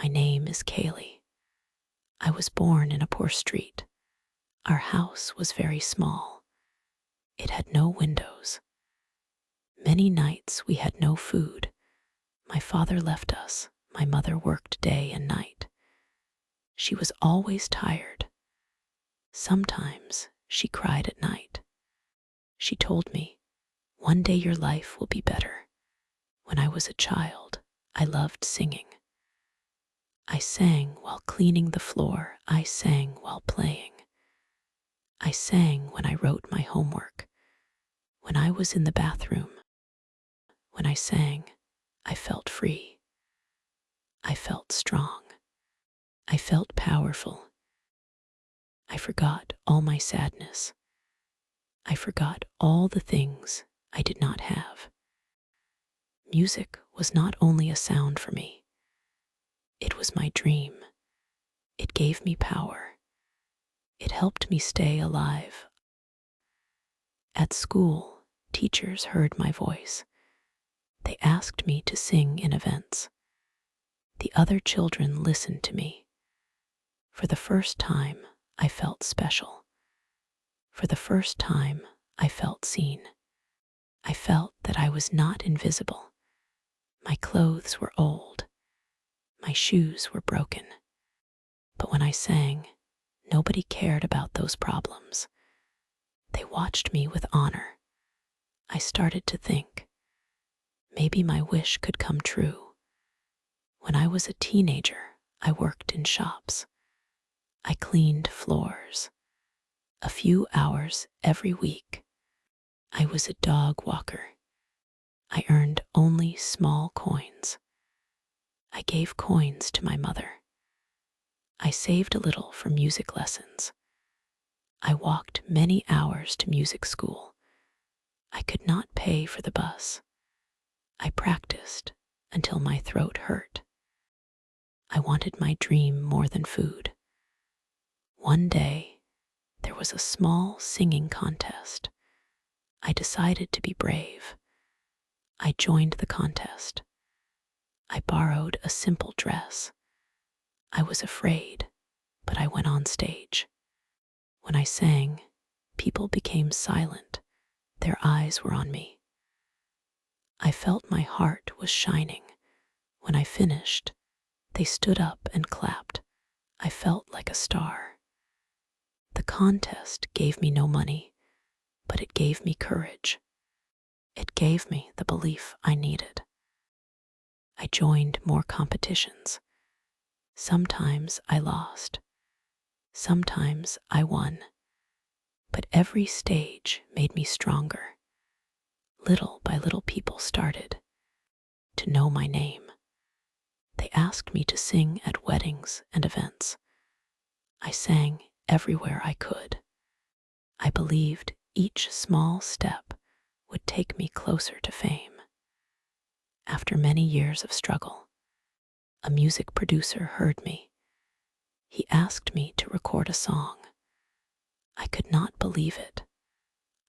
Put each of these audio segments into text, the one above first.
My name is Kaylee. I was born in a poor street. Our house was very small. It had no windows. Many nights we had no food. My father left us. My mother worked day and night. She was always tired. Sometimes she cried at night. She told me, "One day your life will be better." When I was a child, I loved singing. I sang while cleaning the floor. I sang while playing. I sang when I wrote my homework. When I was in the bathroom. When I sang, I felt free. I felt strong. I felt powerful. I forgot all my sadness. I forgot all the things I did not have. Music was not only a sound for me. It was my dream. It gave me power. It helped me stay alive. At school, teachers heard my voice. They asked me to sing in events. The other children listened to me. For the first time, I felt special. For the first time, I felt seen. I felt that I was not invisible. My clothes were old. My shoes were broken. But when I sang, nobody cared about those problems. They watched me with honor. I started to think, maybe my wish could come true. When I was a teenager, I worked in shops. I cleaned floors. A few hours every week. I was a dog walker. I earned only small coins. I gave coins to my mother. I saved a little for music lessons. I walked many hours to music school. I could not pay for the bus. I practiced until my throat hurt. I wanted my dream more than food. One day, there was a small singing contest. I decided to be brave. I joined the contest. I borrowed a simple dress. I was afraid, but I went on stage. When I sang, people became silent. Their eyes were on me. I felt my heart was shining. When I finished, they stood up and clapped. I felt like a star. The contest gave me no money, but it gave me courage. It gave me the belief I needed. I joined more competitions. Sometimes I lost. Sometimes I won. But every stage made me stronger. Little by little, people started to know my name. They asked me to sing at weddings and events. I sang everywhere I could. I believed each small step would take me closer to fame. After many years of struggle, a music producer heard me. He asked me to record a song. I could not believe it.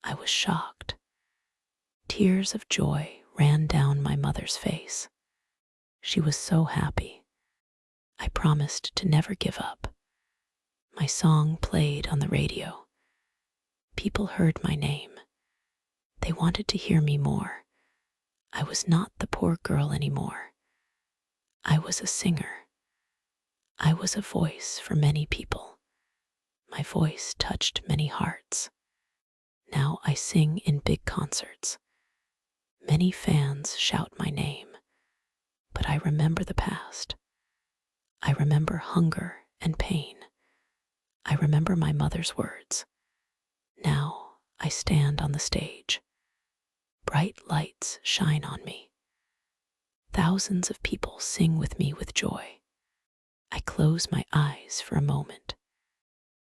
I was shocked. Tears of joy ran down my mother's face. She was so happy. I promised to never give up. My song played on the radio. People heard my name. They wanted to hear me more. I was not the poor girl anymore. I was a singer. I was a voice for many people. My voice touched many hearts. Now I sing in big concerts. Many fans shout my name, but I remember the past. I remember hunger and pain. I remember my mother's words. Now I stand on the stage. Bright lights shine on me. Thousands of people sing with me with joy. I close my eyes for a moment.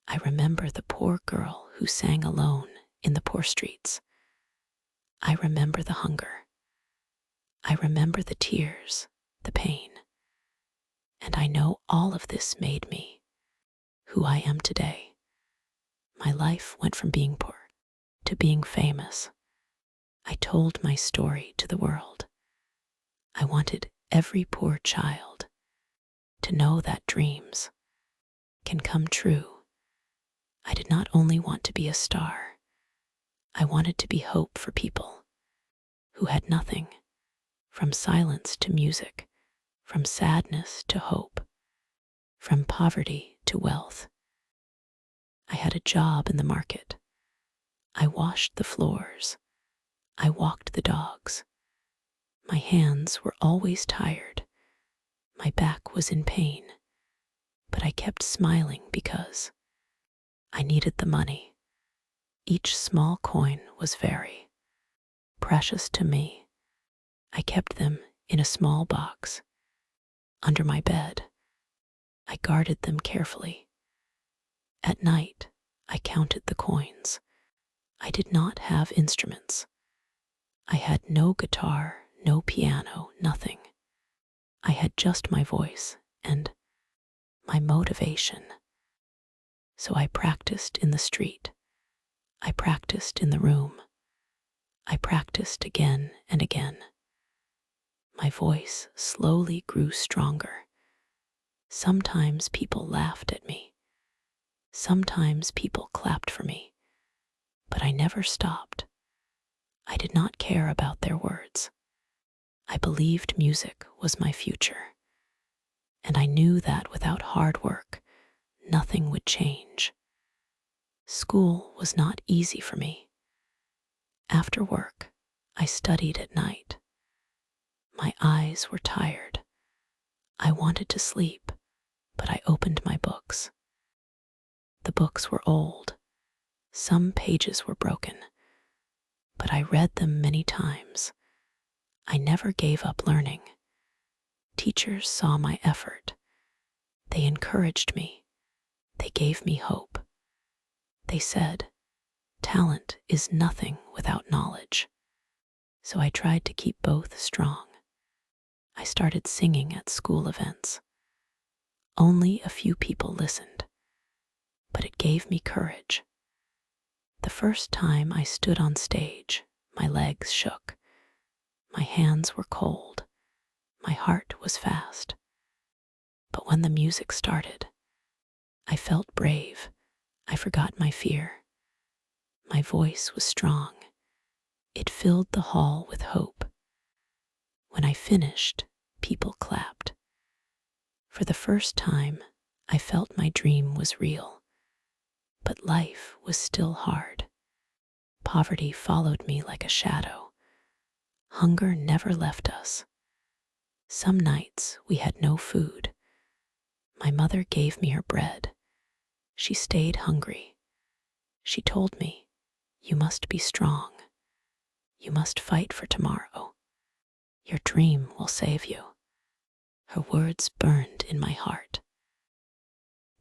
I remember the poor girl who sang alone in the poor streets. I remember the hunger. I remember the tears, the pain. And I know all of this made me who I am today. My life went from being poor to being famous. I told my story to the world. I wanted every poor child to know that dreams can come true. I did not only want to be a star, I wanted to be hope for people who had nothing, from silence to music, from sadness to hope, from poverty to wealth. I had a job in the market. I washed the floors. I walked the dogs. My hands were always tired. My back was in pain. But I kept smiling because I needed the money. Each small coin was very precious to me. I kept them in a small box under my bed. I guarded them carefully. At night, I counted the coins. I did not have instruments. I had no guitar, no piano, nothing. I had just my voice and my motivation. So I practiced in the street. I practiced in the room. I practiced again and again. My voice slowly grew stronger. Sometimes people laughed at me. Sometimes people clapped for me. But I never stopped. I did not care about their words. I believed music was my future. And I knew that without hard work, nothing would change. School was not easy for me. After work, I studied at night. My eyes were tired. I wanted to sleep, but I opened my books. The books were old. Some pages were broken, but I read them many times. I never gave up learning. Teachers saw my effort. They encouraged me. They gave me hope. They said, "Talent is nothing without knowledge." So I tried to keep both strong. I started singing at school events. Only a few people listened, but it gave me courage. The first time I stood on stage, my legs shook. My hands were cold. My heart was fast. But when the music started, I felt brave. I forgot my fear. My voice was strong. It filled the hall with hope. When I finished, people clapped. For the first time, I felt my dream was real. But life was still hard. Poverty followed me like a shadow. Hunger never left us. Some nights we had no food. My mother gave me her bread. She stayed hungry. She told me, "You must be strong. You must fight for tomorrow. Your dream will save you." Her words burned in my heart.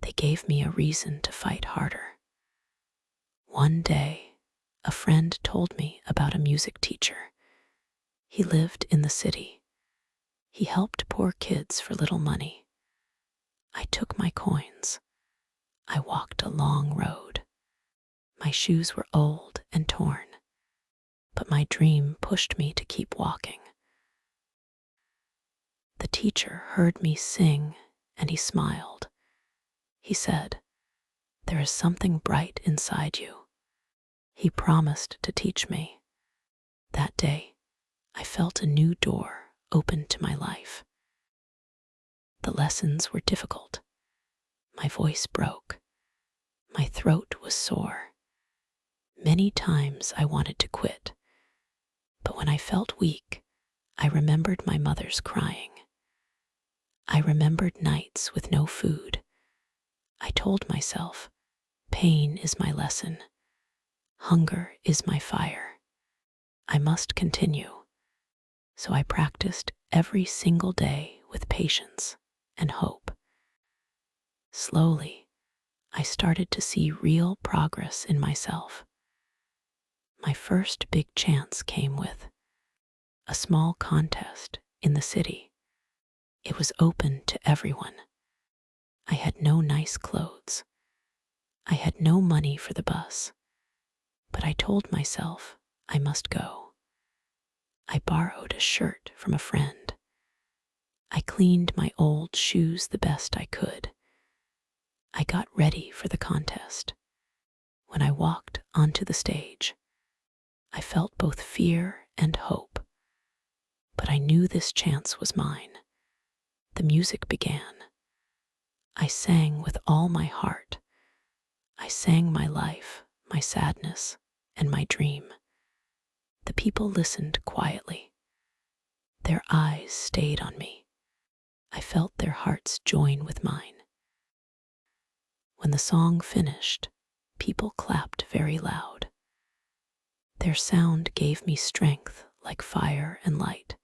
They gave me a reason to fight harder. One day, a friend told me about a music teacher. He lived in the city. He helped poor kids for little money. I took my coins. I walked a long road. My shoes were old and torn, but my dream pushed me to keep walking. The teacher heard me sing and he smiled. He said, "There is something bright inside you." He promised to teach me. That day, I felt a new door open to my life. The lessons were difficult. My voice broke. My throat was sore. Many times I wanted to quit. But when I felt weak, I remembered my mother's crying. I remembered nights with no food. I told myself, pain is my lesson. Hunger is my fire. I must continue. So I practiced every single day with patience and hope. Slowly, I started to see real progress in myself. My first big chance came with a small contest in the city. It was open to everyone. I had no nice clothes. I had no money for the bus, but I told myself I must go. I borrowed a shirt from a friend. I cleaned my old shoes the best I could. I got ready for the contest. When I walked onto the stage, I felt both fear and hope, but I knew this chance was mine. The music began. I sang with all my heart. I sang my life, my sadness, and my dream. The people listened quietly. Their eyes stayed on me. I felt their hearts join with mine. When the song finished, people clapped very loud. Their sound gave me strength like fire and light.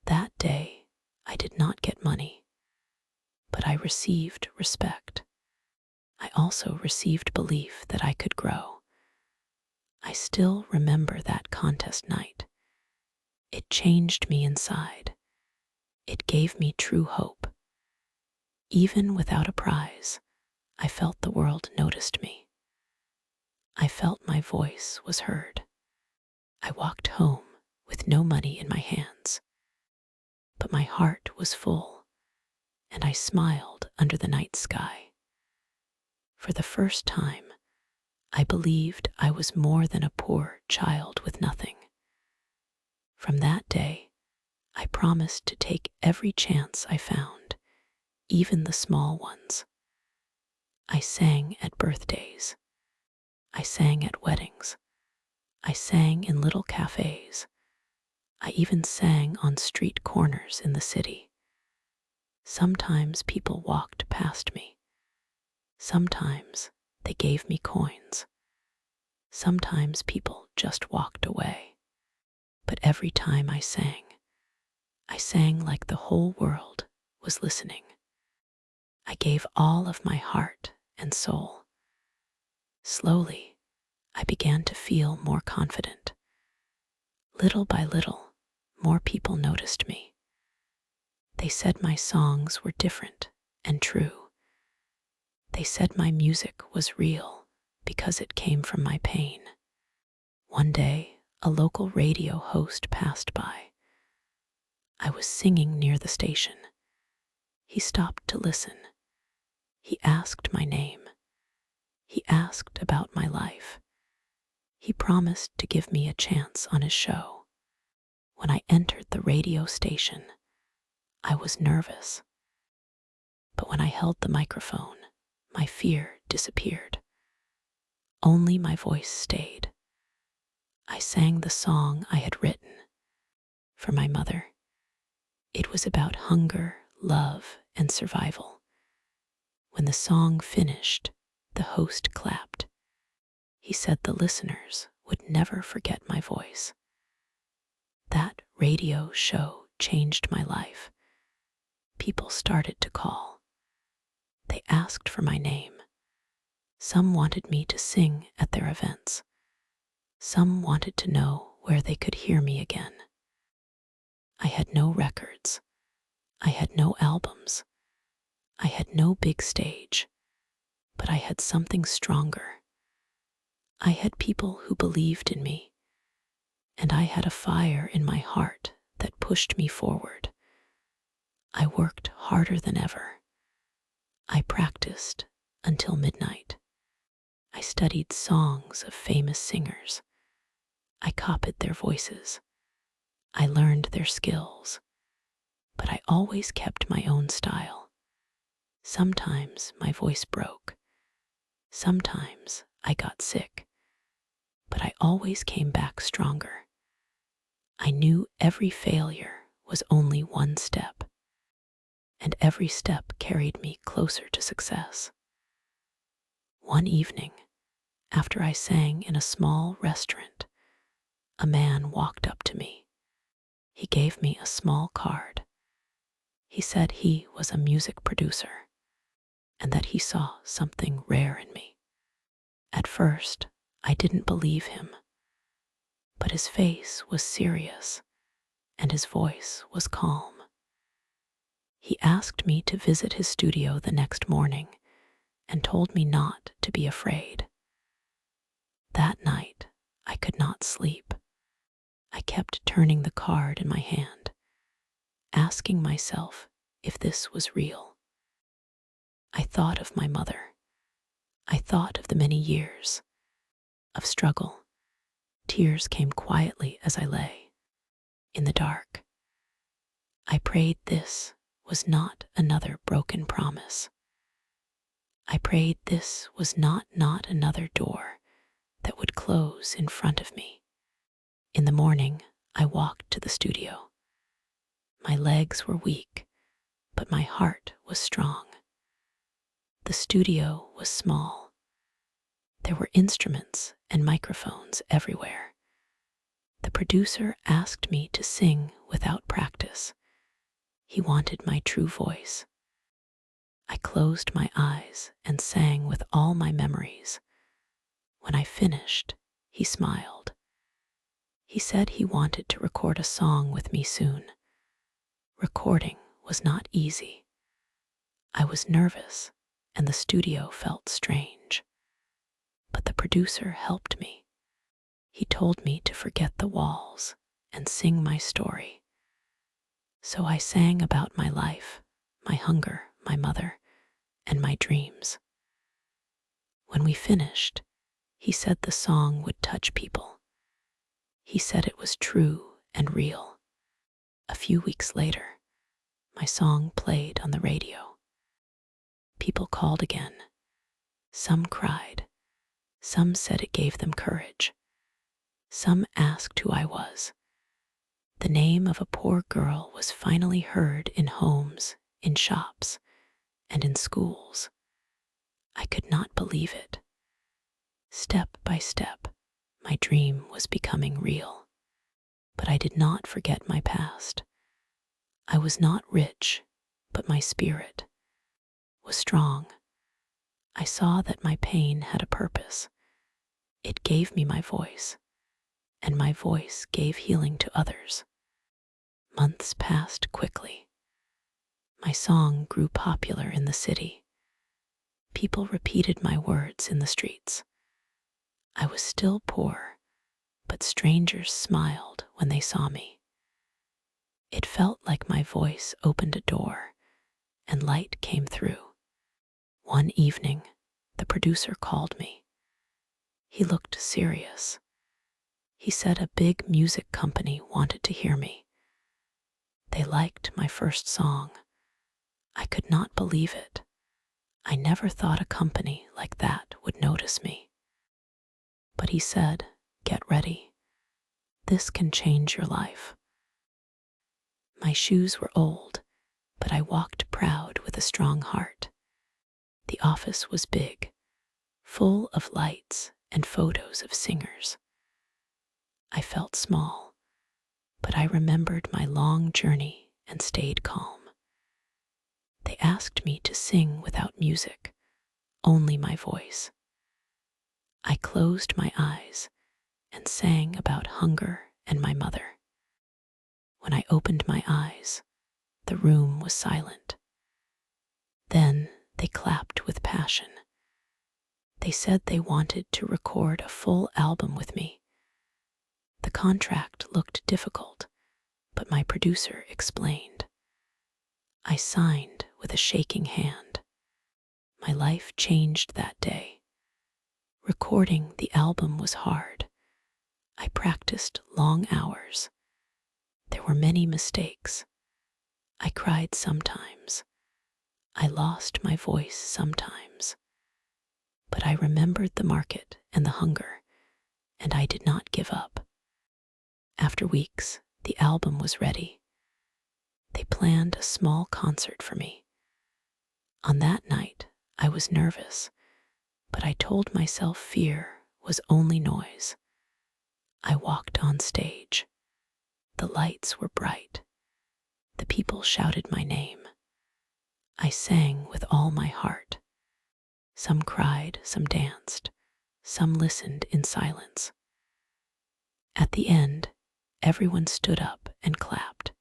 That day, I did not get money, but I received respect. I also received belief that I could grow. I still remember that contest night. It changed me inside. It gave me true hope. Even without a prize, I felt the world noticed me. I felt my voice was heard. I walked home with no money in my hands, but my heart was full, and I smiled under the night sky. For the first time, I believed I was more than a poor child with nothing. From that day, I promised to take every chance I found, even the small ones. I sang at birthdays. I sang at weddings. I sang in little cafes. I even sang on street corners in the city. Sometimes people walked past me. Sometimes they gave me coins. Sometimes people just walked away. But every time I sang like the whole world was listening. I gave all of my heart and soul. Slowly, I began to feel more confident. Little by little, more people noticed me. They said my songs were different and true. They said my music was real because it came from my pain. One day, a local radio host passed by. I was singing near the station. He stopped to listen. He asked my name. He asked about my life. He promised to give me a chance on his show. When I entered the radio station, I was nervous. But when I held the microphone, my fear disappeared. Only my voice stayed. I sang the song I had written for my mother. It was about hunger, love, and survival. When the song finished, the host clapped. He said the listeners would never forget my voice. That radio show changed my life. People started to call. They asked for my name. Some wanted me to sing at their events. Some wanted to know where they could hear me again. I had no records. I had no albums. I had no big stage, but I had something stronger. I had people who believed in me, and I had a fire in my heart that pushed me forward. I worked harder than ever. I practiced until midnight. I studied songs of famous singers. I copied their voices. I learned their skills, but I always kept my own style. Sometimes my voice broke. Sometimes I got sick, but I always came back stronger. I knew every failure was only one step, and every step carried me closer to success. One evening, after I sang in a small restaurant, a man walked up to me. He gave me a small card. He said he was a music producer and that he saw something rare in me. At first, I didn't believe him, but his face was serious and his voice was calm. He asked me to visit his studio the next morning and told me not to be afraid. That night, I could not sleep. I kept turning the card in my hand. asking myself if this was real. I thought of my mother. I thought of the many years of struggle. Tears came quietly as I lay in the dark. I prayed this was not another broken promise. I prayed this was not another door that would close in front of me. In the morning, I walked to the studio. My legs were weak, but my heart was strong. The studio was small. There were instruments and microphones everywhere. The producer asked me to sing without practice. He wanted my true voice. I closed my eyes and sang with all my memories. When I finished, he smiled. He said he wanted to record a song with me soon. Recording was not easy. I was nervous, and the studio felt strange. But the producer helped me. He told me to forget the walls and sing my story. So I sang about my life, my hunger, my mother, and my dreams. When we finished, he said the song would touch people. He said it was true and real. A few weeks later, my song played on the radio. People called again. Some cried. Some said it gave them courage. Some asked who I was. The name of a poor girl was finally heard in homes, in shops, and in schools. I could not believe it. Step by step, my dream was becoming real. But I did not forget my past. I was not rich, but my spirit was strong. I saw that my pain had a purpose. It gave me my voice, and my voice gave healing to others. Months passed quickly. My song grew popular in the city. People repeated my words in the streets. I was still poor, but strangers smiled when they saw me. It felt like my voice opened a door, and light came through. One evening, the producer called me. He looked serious. He said a big music company wanted to hear me. They liked my first song. I could not believe it. I never thought a company like that would notice me. But he said, "Get ready. This can change your life." My shoes were old, but I walked proud with a strong heart. The office was big, full of lights and photos of singers. I felt small, but I remembered my long journey and stayed calm. They asked me to sing without music, only my voice. I closed my eyes and sang about hunger and my mother. When I opened my eyes, the room was silent. Then they clapped with passion. They said they wanted to record a full album with me. The contract looked difficult, but my producer explained. I signed with a shaking hand. My life changed that day. Recording the album was hard. I practiced long hours. There were many mistakes. I cried sometimes. I lost my voice sometimes. But I remembered the market and the hunger, and I did not give up. After weeks, the album was ready. They planned a small concert for me. On that night, I was nervous, but I told myself fear was only noise. I walked on stage. The lights were bright. The people shouted my name. I sang with all my heart. Some cried, some danced, some listened in silence. At the end, everyone stood up and clapped.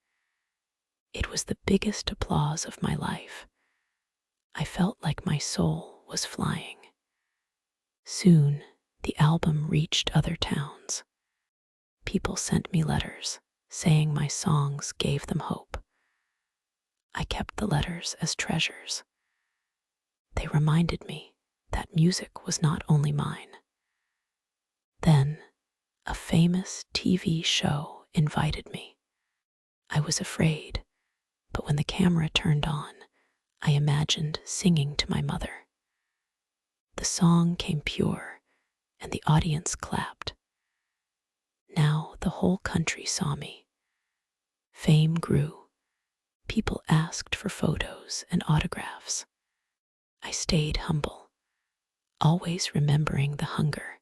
It was the biggest applause of my life. I felt like my soul was flying. Soon, the album reached other towns. People sent me letters saying my songs gave them hope. I kept the letters as treasures. They reminded me that music was not only mine. Then, a famous TV show invited me. I was afraid, but when the camera turned on, I imagined singing to my mother. The song came pure, and the audience clapped. Now the whole country saw me. Fame grew. People asked for photos and autographs. I stayed humble, always remembering the hunger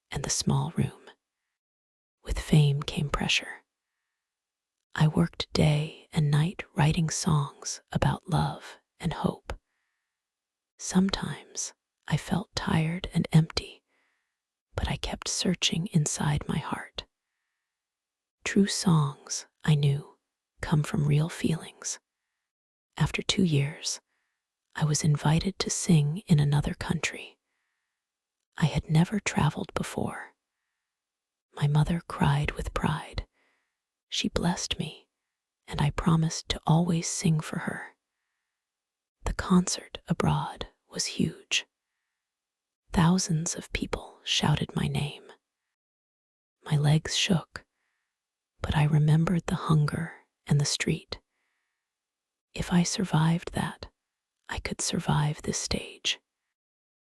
and the small room. With fame came pressure. I worked day and night writing songs about love and hope. Sometimes I felt tired and empty, but I kept searching inside my heart. True songs, I knew, come from real feelings. After 2 years, I was invited to sing in another country. I had never traveled before. My mother cried with pride. She blessed me, and I promised to always sing for her. The concert abroad was huge. Thousands of people shouted my name. My legs shook, but I remembered the hunger and the street. If I survived that, I could survive this stage.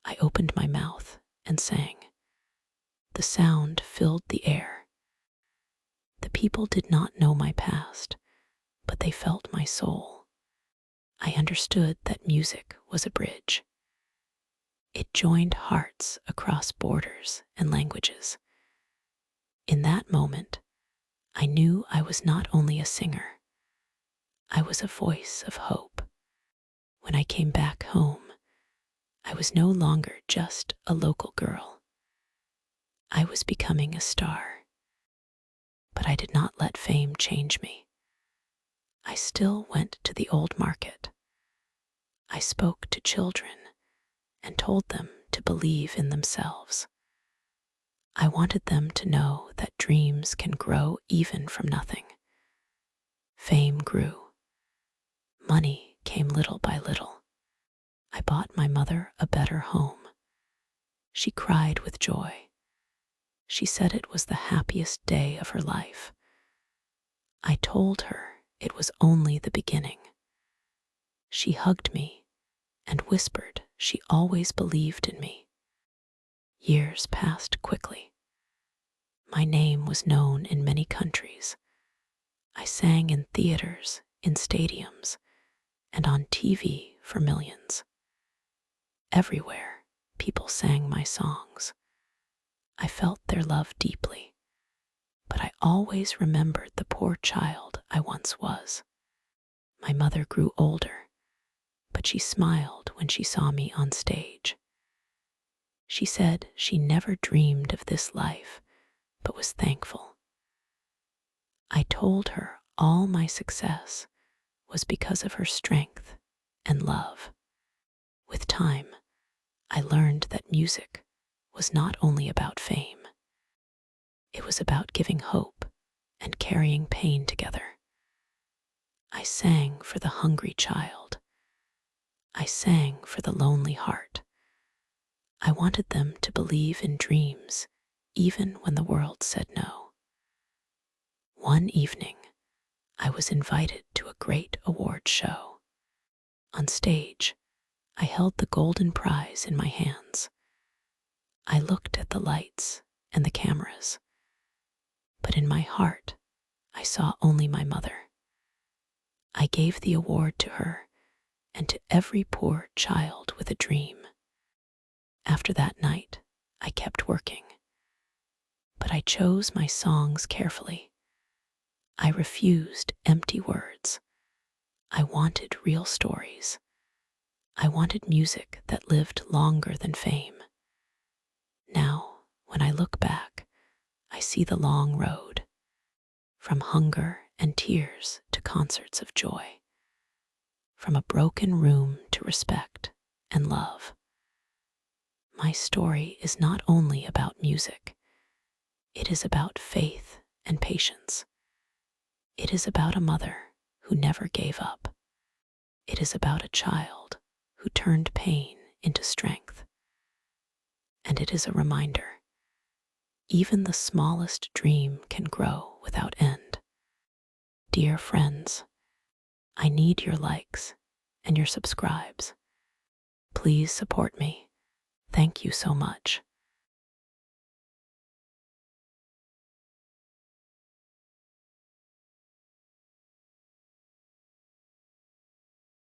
I opened my mouth and sang. The sound filled the air. The people did not know my past, but they felt my soul. I understood that music was a bridge. It joined hearts across borders and languages. In that moment, I knew I was not only a singer, I was a voice of hope. When I came back home, I was no longer just a local girl. I was becoming a star. But I did not let fame change me. I still went to the old market. I spoke to children and told them to believe in themselves. I wanted them to know that dreams can grow even from nothing. Fame grew. Money came little by little. I bought my mother a better home. She cried with joy. She said it was the happiest day of her life. I told her it was only the beginning. She hugged me and whispered she always believed in me. Years passed quickly. My name was known in many countries. I sang in theaters, in stadiums, and on TV for millions. Everywhere, people sang my songs. I felt their love deeply, but I always remembered the poor child I once was. My mother grew older, but she smiled when she saw me on stage. She said she never dreamed of this life, but was thankful. I told her all my success was because of her strength and love. With time, I learned that music was not only about fame. It was about giving hope and carrying pain together. I sang for the hungry child. I sang for the lonely heart. I wanted them to believe in dreams, even when the world said no. One evening, I was invited to a great award show. On stage, I held the golden prize in my hands. I looked at the lights and the cameras, but in my heart, I saw only my mother. I gave the award to her and to every poor child with a dream. After that night, I kept working, but I chose my songs carefully. I refused empty words. I wanted real stories. I wanted music that lived longer than fame. Now, when I look back, I see the long road, from hunger and tears to concerts of joy, from a broken room to respect and love. My story is not only about music, it is about faith and patience. It is about a mother who never gave up. It is about a child who turned pain into strength. And it is a reminder, even the smallest dream can grow without end. Dear friends, I need your likes and your subscribes. Please support me. Thank you so much.